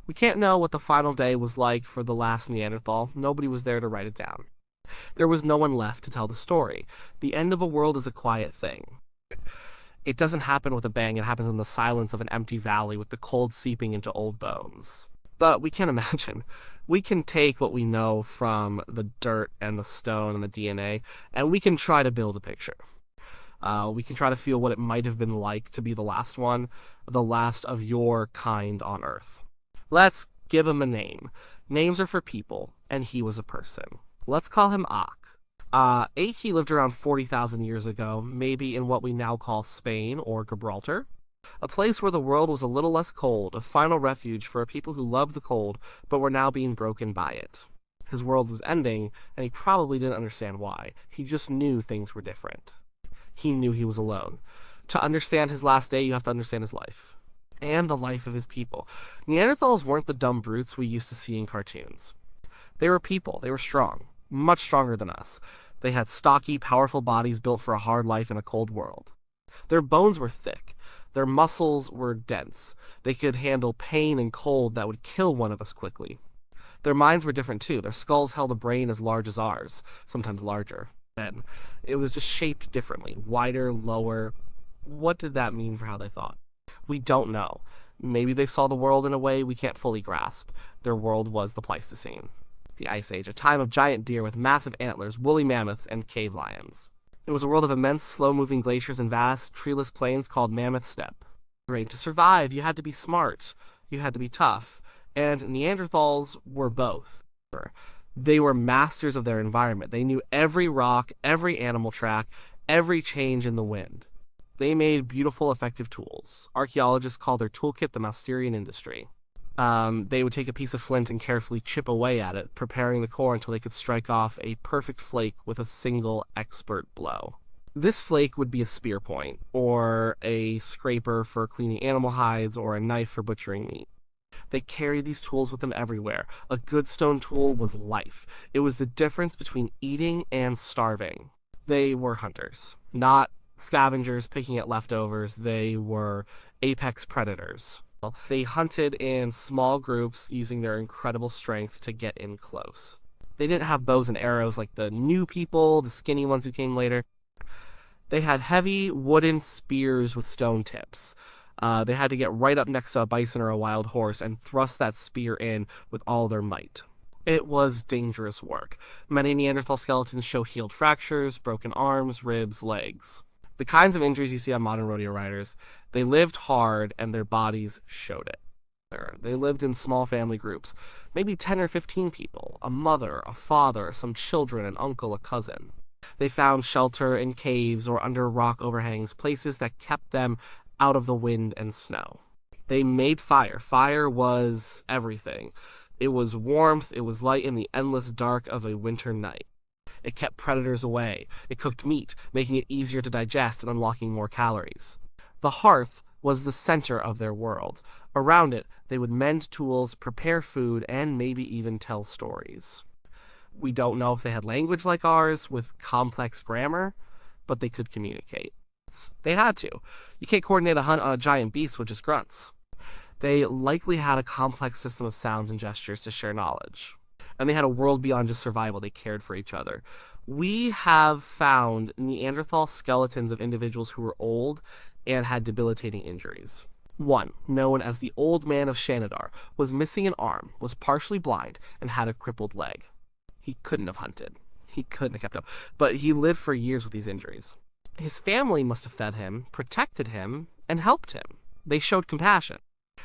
We can't know what the final day was like for the last Neanderthal. Nobody was there to write it down. There was no one left to tell the story. The end of a world is a quiet thing. It doesn't happen with a bang, it happens in the silence of an empty valley with the cold seeping into old bones. But we can imagine. We can take what we know from the dirt and the stone and the DNA, and we can try to build a picture. We can try to feel what it might have been like to be the last one, the last of your kind on Earth. Let's give him a name. Names are for people, and he was a person. Let's call him Ak. Aki lived around 40,000 years ago, maybe in what we now call Spain or Gibraltar, a place where the world was a little less cold, a final refuge for a people who loved the cold but were now being broken by it. His world was ending, and he probably didn't understand why. He just knew things were different. He knew he was alone. To understand his last day, you have to understand his life. And the life of his people. Neanderthals weren't the dumb brutes we used to see in cartoons. They were people. They were strong. Much stronger than us. They had stocky, powerful bodies built for a hard life in a cold world. Their bones were thick. Their muscles were dense. They could handle pain and cold that would kill one of us quickly. Their minds were different too. Their skulls held a brain as large as ours, sometimes larger. Then it was just shaped differently, wider, lower. What did that mean for how they thought? We don't know. Maybe they saw the world in a way we can't fully grasp. Their world was the Pleistocene. The Ice Age, a time of giant deer with massive antlers, woolly mammoths, and cave lions. It was a world of immense, slow-moving glaciers and vast, treeless plains called Mammoth Steppe. To survive, you had to be smart. You had to be tough. And Neanderthals were both. They were masters of their environment. They knew every rock, every animal track, every change in the wind. They made beautiful, effective tools. Archaeologists call their toolkit the Mousterian industry. They would take a piece of flint and carefully chip away at it, preparing the core until they could strike off a perfect flake with a single expert blow. This flake would be a spear point, or a scraper for cleaning animal hides, or a knife for butchering meat. They carried these tools with them everywhere. A good stone tool was life. It was the difference between eating and starving. They were hunters, not scavengers picking at leftovers. They were apex predators. They hunted in small groups using their incredible strength to get in close. They didn't have bows and arrows like the new people, the skinny ones who came later. They had heavy wooden spears with stone tips. They had to get right up next to a bison or a wild horse and thrust that spear in with all their might. It was dangerous work. Many Neanderthal skeletons show healed fractures, broken arms, ribs, legs. The kinds of injuries you see on modern rodeo riders. They lived hard and their bodies showed it. They lived in small family groups, maybe 10 or 15 people, a mother, a father, some children, an uncle, a cousin. They found shelter in caves or under rock overhangs, places that kept them out of the wind and snow. They made fire. Fire was everything. It was warmth, it was light in the endless dark of a winter night. It kept predators away. It cooked meat, making it easier to digest and unlocking more calories. The hearth was the center of their world. Around it, they would mend tools, prepare food, and maybe even tell stories. We don't know if they had language like ours, with complex grammar, but they could communicate. They had to. You can't coordinate a hunt on a giant beast with just grunts. They likely had a complex system of sounds and gestures to share knowledge. And they had a world beyond just survival. They cared for each other. We have found Neanderthal skeletons of individuals who were old and had debilitating injuries. One, known as the Old Man of Shanidar, was missing an arm, was partially blind, and had a crippled leg. He couldn't have hunted. He couldn't have kept up. But he lived for years with these injuries. His family must have fed him, protected him, and helped him. They showed compassion.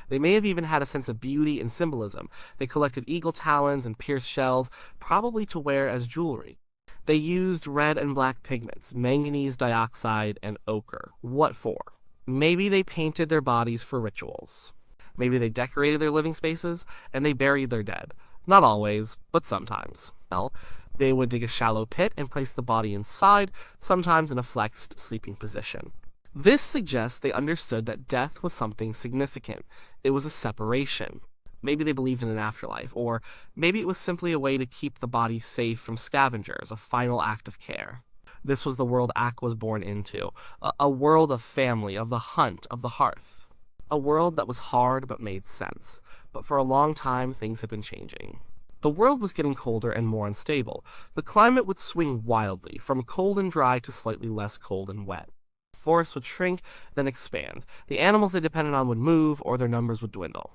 They may have even had a sense of beauty and symbolism. They collected eagle talons and pierced shells, probably to wear as jewelry. They used red and black pigments, manganese dioxide and ochre. What for? Maybe they painted their bodies for rituals. Maybe they decorated their living spaces, and they buried their dead. Not always, but sometimes. Well, they would dig a shallow pit and place the body inside, sometimes in a flexed sleeping position. This suggests they understood that death was something significant. It was a separation. Maybe they believed in an afterlife, or maybe it was simply a way to keep the body safe from scavengers, a final act of care. This was the world Ak was born into, a world of family, of the hunt, of the hearth. A world that was hard but made sense. But for a long time, things had been changing. The world was getting colder and more unstable. The climate would swing wildly, from cold and dry to slightly less cold and wet. Forests would shrink, then expand. The animals they depended on would move, or their numbers would dwindle.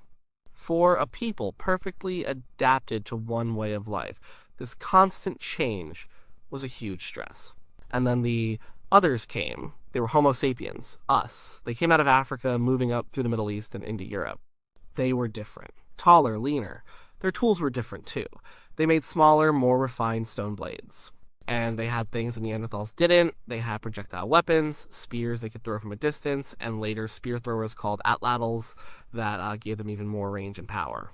For a people perfectly adapted to one way of life, this constant change was a huge stress. And then the others came. They were Homo sapiens, us. They came out of Africa, moving up through the Middle East and into Europe. They were different. Taller, leaner. Their tools were different too. They made smaller, more refined stone blades. And they had things the Neanderthals didn't. They had projectile weapons, spears they could throw from a distance, and later spear throwers called atlatls that gave them even more range and power.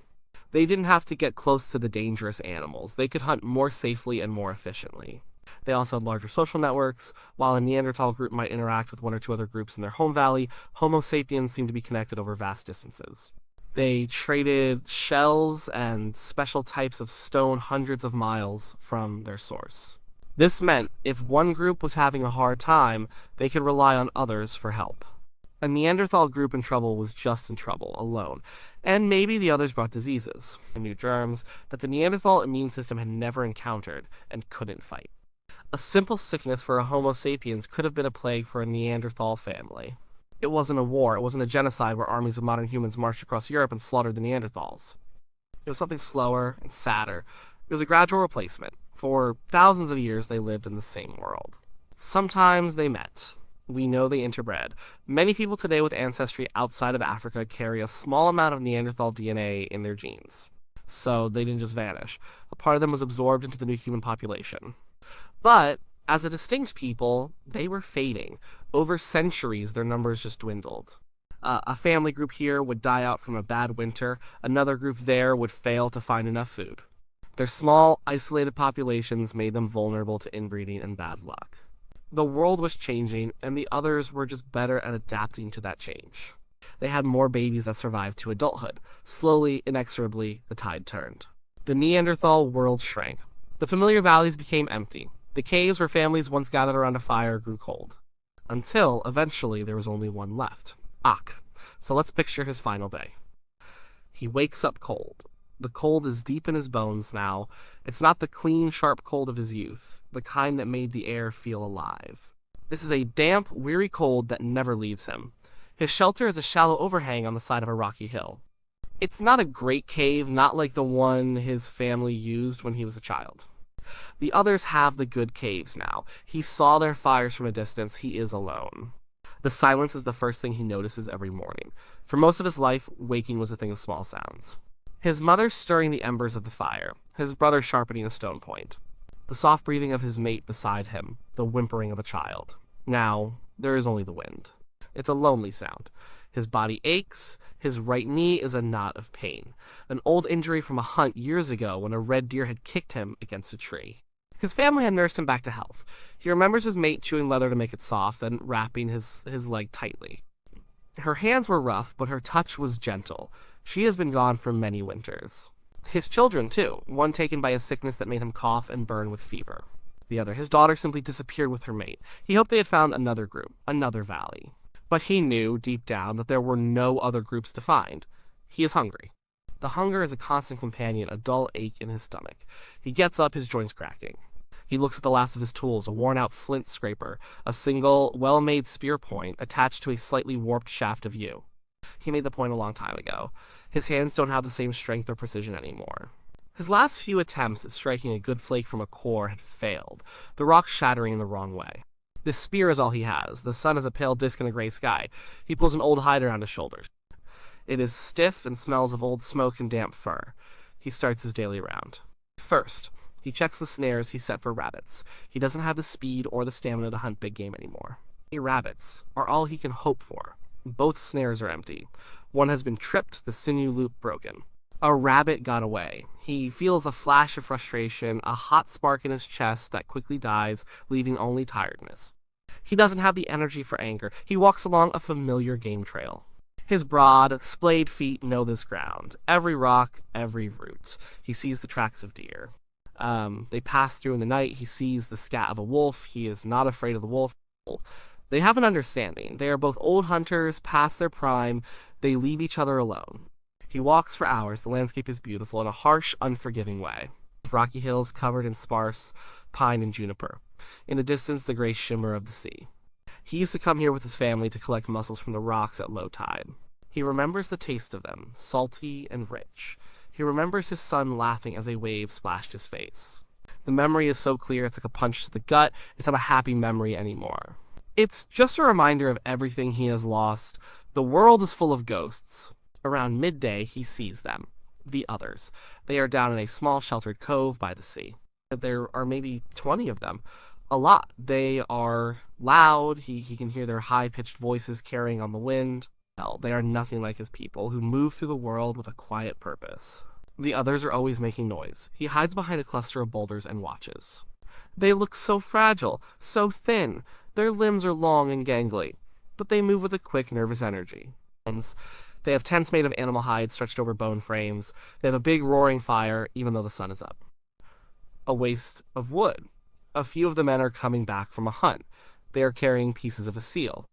They didn't have to get close to the dangerous animals. They could hunt more safely and more efficiently. They also had larger social networks. While a Neanderthal group might interact with one or two other groups in their home valley, Homo sapiens seemed to be connected over vast distances. They traded shells and special types of stone hundreds of miles from their source. This meant if one group was having a hard time, they could rely on others for help. A Neanderthal group in trouble was just in trouble, alone, and maybe the others brought diseases, new germs, that the Neanderthal immune system had never encountered and couldn't fight. A simple sickness for a Homo sapiens could have been a plague for a Neanderthal family. It wasn't a war, it wasn't a genocide where armies of modern humans marched across Europe and slaughtered the Neanderthals. It was something slower and sadder. It was a gradual replacement. For thousands of years, they lived in the same world. Sometimes they met. We know they interbred. Many people today with ancestry outside of Africa carry a small amount of Neanderthal DNA in their genes. So they didn't just vanish. A part of them was absorbed into the new human population. But, as a distinct people, they were fading. Over centuries, their numbers just dwindled. A family group here would die out from a bad winter. Another group there would fail to find enough food. Their small, isolated populations made them vulnerable to inbreeding and bad luck. The world was changing, and the others were just better at adapting to that change. They had more babies that survived to adulthood. Slowly, inexorably, the tide turned. The Neanderthal world shrank. The familiar valleys became empty. The caves where families once gathered around a fire grew cold. Until, eventually, there was only one left. Ak. So let's picture his final day. He wakes up cold. The cold is deep in his bones now. It's not the clean, sharp cold of his youth, the kind that made the air feel alive. This is a damp, weary cold that never leaves him. His shelter is a shallow overhang on the side of a rocky hill. It's not a great cave, not like the one his family used when he was a child. The others have the good caves now. He saw their fires from a distance. He is alone. The silence is the first thing he notices every morning. For most of his life, waking was a thing of small sounds. His mother stirring the embers of the fire, his brother sharpening a stone point, the soft breathing of his mate beside him, the whimpering of a child. Now, there is only the wind. It's a lonely sound. His body aches, his right knee is a knot of pain, an old injury from a hunt years ago when a red deer had kicked him against a tree. His family had nursed him back to health. He remembers his mate chewing leather to make it soft, then wrapping his leg tightly. Her hands were rough, but her touch was gentle. She has been gone for many winters. His children, too, one taken by a sickness that made him cough and burn with fever. The other, his daughter, simply disappeared with her mate. He hoped they had found another group, another valley. But he knew, deep down, that there were no other groups to find. He is hungry. The hunger is a constant companion, a dull ache in his stomach. He gets up, his joints cracking. He looks at the last of his tools, a worn-out flint scraper, a single, well-made spear point attached to a slightly warped shaft of yew. He made the point a long time ago. His hands don't have the same strength or precision anymore. His last few attempts at striking a good flake from a core had failed, the rock shattering in the wrong way. This spear is all he has. The sun is a pale disk in a gray sky. He pulls an old hide around his shoulders. It is stiff and smells of old smoke and damp fur. He starts his daily round. First, he checks the snares he set for rabbits. He doesn't have the speed or the stamina to hunt big game anymore. Rabbits are all he can hope for. Both snares are empty. One has been tripped, the sinew loop broken. A rabbit got away. He feels a flash of frustration, a hot spark in his chest that quickly dies, leaving only tiredness. He doesn't have the energy for anger. He walks along a familiar game trail. His broad, splayed feet know this ground. Every rock, every root. He sees the tracks of deer. They pass through in the night. He sees the scat of a wolf. He is not afraid of the wolf. They have an understanding. They are both old hunters, past their prime. They leave each other alone. He walks for hours. The landscape is beautiful in a harsh, unforgiving way. Rocky hills covered in sparse pine and juniper. In the distance, the gray shimmer of the sea. He used to come here with his family to collect mussels from the rocks at low tide. He remembers the taste of them, salty and rich. He remembers his son laughing as a wave splashed his face. The memory is so clear it's like a punch to the gut. It's not a happy memory anymore. It's just a reminder of everything he has lost. The world is full of ghosts. Around midday, he sees them. The others. They are down in a small sheltered cove by the sea. There are maybe 20 of them. A lot. They are loud. He can hear their high-pitched voices carrying on the wind. Well, they are nothing like his people, who move through the world with a quiet purpose. The others are always making noise. He hides behind a cluster of boulders and watches. They look so fragile, so thin. Their limbs are long and gangly, but they move with a quick, nervous energy. They have tents made of animal hides stretched over bone frames. They have a big roaring fire, even though the sun is up. A waste of wood. A few of the men are coming back from a hunt. They are carrying pieces of a seal.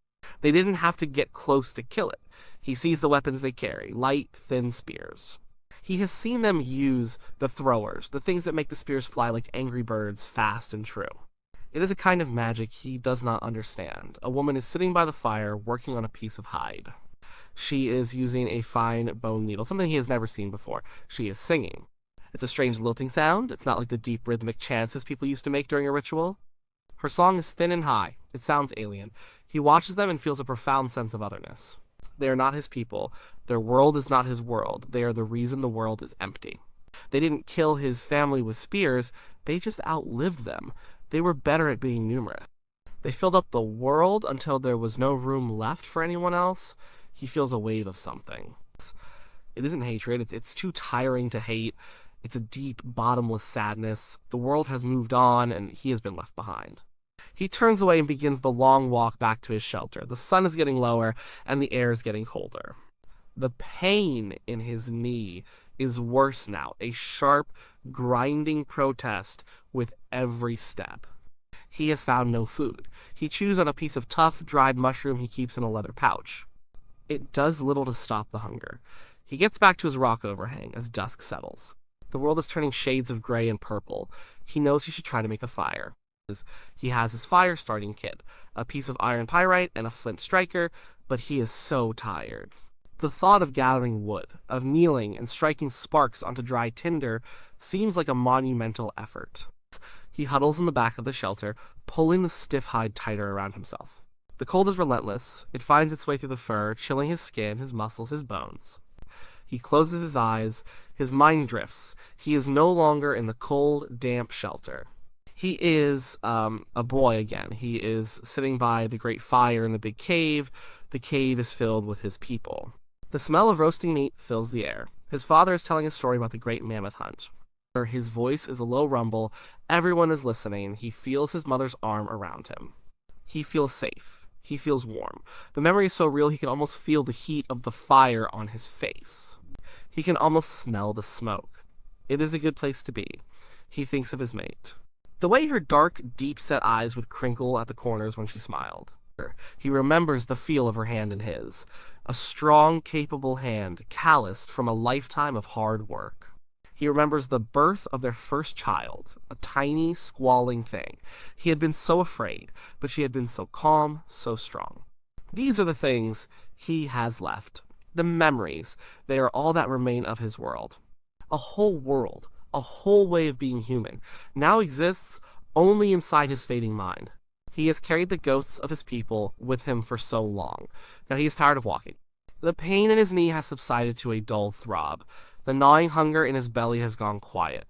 They didn't have to get close to kill it. He sees the weapons they carry, light, thin spears. He has seen them use the throwers, the things that make the spears fly like angry birds, fast and true. It is a kind of magic he does not understand. A woman is sitting by the fire, working on a piece of hide. She is using a fine bone needle, something he has never seen before. She is singing. It's a strange lilting sound. It's not like the deep rhythmic chances people used to make during a ritual. Her song is thin and high. It sounds alien. He watches them and feels a profound sense of otherness. They are not his people. Their world is not his world. They are the reason the world is empty. They didn't kill his family with spears. They just outlived them. They were better at being numerous. They filled up the world until there was no room left for anyone else. He feels a wave of something. It isn't hatred. It's too tiring to hate. It's a deep, bottomless sadness. The world has moved on, and he has been left behind. He turns away and begins the long walk back to his shelter. The sun is getting lower, and the air is getting colder. The pain in his knee is worse now, a sharp, grinding protest with every step. He has found no food. He chews on a piece of tough, dried mushroom he keeps in a leather pouch. It does little to stop the hunger. He gets back to his rock overhang as dusk settles. The world is turning shades of gray and purple. He knows he should try to make a fire. He has his fire-starting kit, a piece of iron pyrite and a flint striker, but he is so tired. The thought of gathering wood, of kneeling and striking sparks onto dry tinder, seems like a monumental effort. He huddles in the back of the shelter, pulling the stiff hide tighter around himself. The cold is relentless. It finds its way through the fur, chilling his skin, his muscles, his bones. He closes his eyes. His mind drifts. He is no longer in the cold, damp shelter. He is a boy again. He is sitting by the great fire in the big cave. The cave is filled with his people. The smell of roasting meat fills the air. His father is telling a story about the great mammoth hunt. His voice is a low rumble. Everyone is listening. He feels his mother's arm around him. He feels safe. He feels warm. The memory is so real he can almost feel the heat of the fire on his face. He can almost smell the smoke. It is a good place to be. He thinks of his mate. The way her dark, deep-set eyes would crinkle at the corners when she smiled. He remembers the feel of her hand in his. A strong, capable hand, calloused from a lifetime of hard work. He remembers the birth of their first child, a tiny, squalling thing. He had been so afraid, but she had been so calm, so strong. These are the things he has left. The memories, they are all that remain of his world. A whole world, a whole way of being human, now exists only inside his fading mind. He has carried the ghosts of his people with him for so long. Now he is tired of walking. The pain in his knee has subsided to a dull throb. The gnawing hunger in his belly has gone quiet.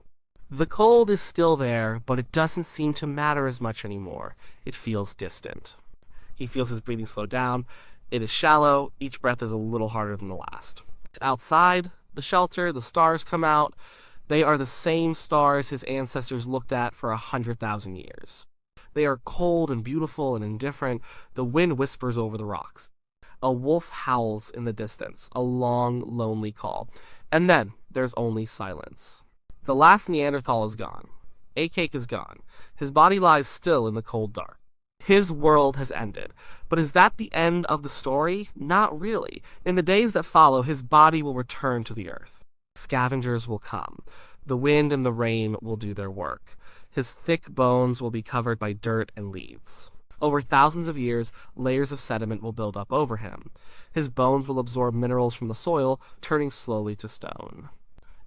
The cold is still there, but it doesn't seem to matter as much anymore. It feels distant. He feels his breathing slow down. It is shallow. Each breath is a little harder than the last. Outside the shelter, the stars come out. They are the same stars his ancestors looked at for 100,000 years. They are cold and beautiful and indifferent. The wind whispers over the rocks. A wolf howls in the distance, a long, lonely call. And then there's only silence. The last Neanderthal is gone. Cake is gone. His body lies still in the cold dark. His world has ended. But is that the end of the story? Not really. In the days that follow, his body will return to the earth. Scavengers will come. The wind and the rain will do their work. His thick bones will be covered by dirt and leaves. Over thousands of years, layers of sediment will build up over him. His bones will absorb minerals from the soil, turning slowly to stone.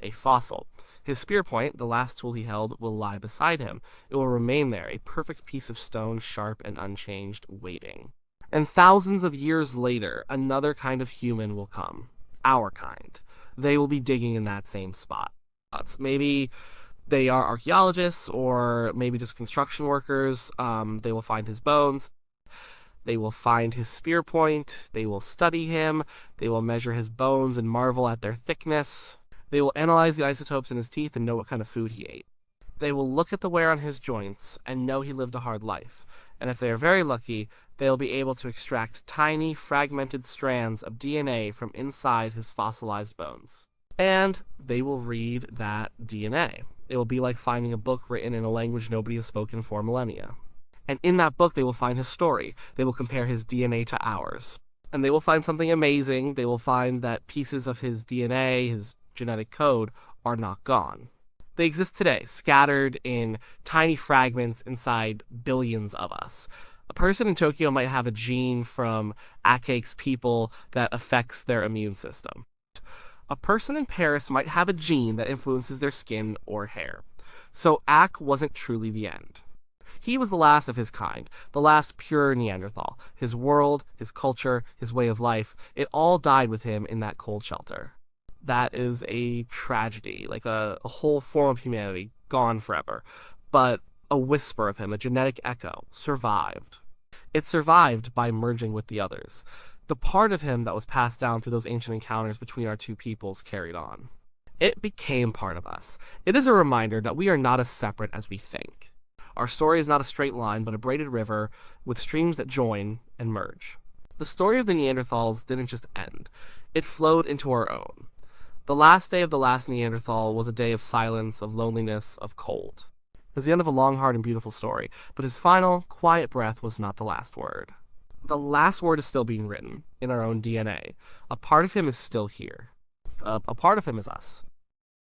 A fossil. His spear point, the last tool he held, will lie beside him. It will remain there, a perfect piece of stone, sharp and unchanged, waiting. And thousands of years later, another kind of human will come. Our kind. They will be digging in that same spot. Maybe they are archaeologists, or maybe just construction workers. They will find his bones. They will find his spear point. They will study him. They will measure his bones and marvel at their thickness. They will analyze the isotopes in his teeth and know what kind of food he ate. They will look at the wear on his joints and know he lived a hard life. And if they are very lucky, they will be able to extract tiny, fragmented strands of DNA from inside his fossilized bones. And they will read that DNA. It will be like finding a book written in a language nobody has spoken for millennia. And in that book, they will find his story. They will compare his DNA to ours. And they will find something amazing. They will find that pieces of his DNA, his genetic code, are not gone. They exist today, scattered in tiny fragments inside billions of us. A person in Tokyo might have a gene from Akake's people that affects their immune system. A person in Paris might have a gene that influences their skin or hair. So Ak wasn't truly the end. He was the last of his kind, the last pure Neanderthal. His world, his culture, his way of life, it all died with him in that cold shelter. That is a tragedy, like a whole form of humanity gone forever. But a whisper of him, a genetic echo, survived. It survived by merging with the others. The part of him that was passed down through those ancient encounters between our two peoples carried on. It became part of us. It is a reminder that we are not as separate as we think. Our story is not a straight line, but a braided river with streams that join and merge. The story of the Neanderthals didn't just end. It flowed into our own. The last day of the last Neanderthal was a day of silence, of loneliness, of cold. It was the end of a long, hard, and beautiful story, but his final, quiet breath was not the last word. The last word is still being written in our own DNA. A part of him is still here. A part of him is us.